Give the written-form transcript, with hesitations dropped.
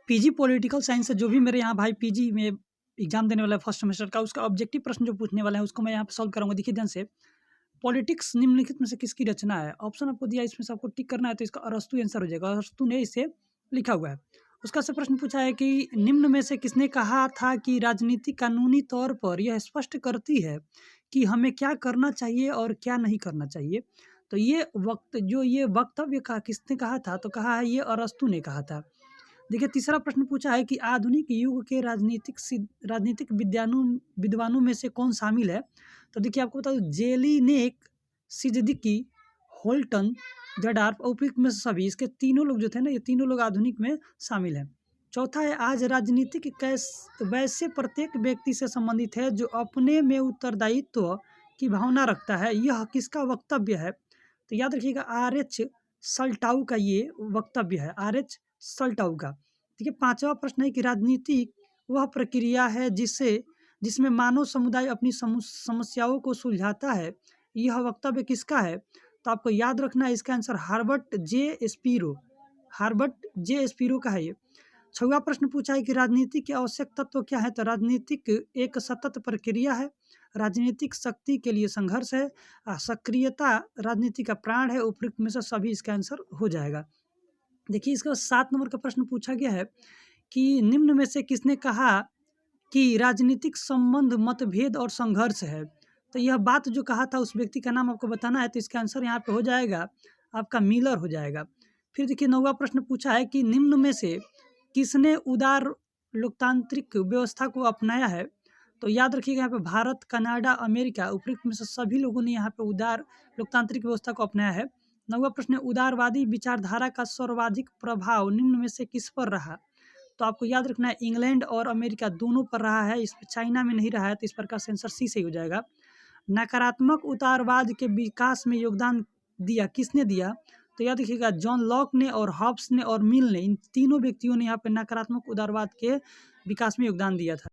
PG political science से जो भी मेरे यहाँ भाई पीजी में एग्जाम देने वाला है फर्स्ट सेमेस्टर का, उसका ऑब्जेक्टिव प्रश्न जो पूछने वाला है उसको मैं यहाँ पे सॉल्व कराऊंगा। देखिए ध्यान से, पॉलिटिक्स निम्नलिखित में से किसकी रचना है? ऑप्शन आपको दिया, इसमें से आपको टिक करना है, तो इसका अरस्तु आंसर हो जाएगा। अरस्तु ने इसे लिखा हुआ है। उसका से प्रश्न पूछा है कि निम्न में से किसने कहा था कि राजनीति कानूनी तौर पर यह स्पष्ट करती है कि हमें क्या करना चाहिए और क्या नहीं करना चाहिए? तो ये वक्तव्य का किसने कहा था? तो कहा है ये अरस्तु ने कहा था। देखिए तीसरा प्रश्न पूछा है कि आधुनिक युग के राजनीतिक विद्वानों में से कौन शामिल है? तो देखिए आपको बता दूं, जेलिनेक, सिजदिकी, होल्टन, जडार्फ, उपयुक्त में से सभी, इसके तीनों लोग जो थे ना, ये तीनों लोग आधुनिक में शामिल हैं। चौथा है, आज राजनीतिक कैस वैसे प्रत्येक व्यक्ति से संबंधित है जो अपने में उत्तरदायित्व की भावना रखता है। यह किसका वक्तव्य है? तो याद रखिएगा, आर एच सल्टाउ का ये वक्तव्य है, आर एच सल्टाउ का। ठीक है, पांचवा प्रश्न है कि राजनीति वह प्रक्रिया है जिसमें मानव समुदाय अपनी समस्याओं को सुलझाता है। यह वक्तव्य किसका है? तो आपको याद रखना है, इसका आंसर हार्बर्ट जे स्पीरो का है ये। छठवां प्रश्न पूछा है कि राजनीति के आवश्यक तत्व क्या है? तो राजनीतिक एक सतत प्रक्रिया है, राजनीतिक शक्ति के लिए संघर्ष है, सक्रियता राजनीति का प्राण है। उपयुक्त में से सभी इसका आंसर हो जाएगा। देखिए इसका 7 नंबर का प्रश्न पूछा गया है कि निम्न में से किसने कहा कि राजनीतिक संबंध मतभेद और संघर्ष है? तो यह बात जो कहा था उस व्यक्ति का नाम आपको बताना है, तो इसका आंसर यहाँ पे हो जाएगा आपका मिलर हो जाएगा। फिर देखिए 9वां प्रश्न पूछा है कि निम्न में से किसने उदार लोकतांत्रिक व्यवस्था को अपनाया है? तो याद रखिएगा यहाँ पे भारत, कनाडा, अमेरिका, उपयुक्त में से सभी लोगों ने यहाँ पे उदार लोकतांत्रिक व्यवस्था को अपनाया है। 9वां प्रश्न, उदारवादी विचारधारा का सर्वाधिक प्रभाव निम्न में से किस पर रहा? तो आपको याद रखना है, इंग्लैंड और अमेरिका दोनों पर रहा है, इस पर चाइना में नहीं रहा है, तो इस प्रकार से आंसर सी सही हो जाएगा। नकारात्मक उदारवाद के विकास में योगदान दिया किसने दिया? तो याद रखिएगा, जॉन लॉक ने और हॉब्स ने और मिल ने, इन तीनों व्यक्तियों ने यहाँ पे नकारात्मक उदारवाद के विकास में योगदान दिया था।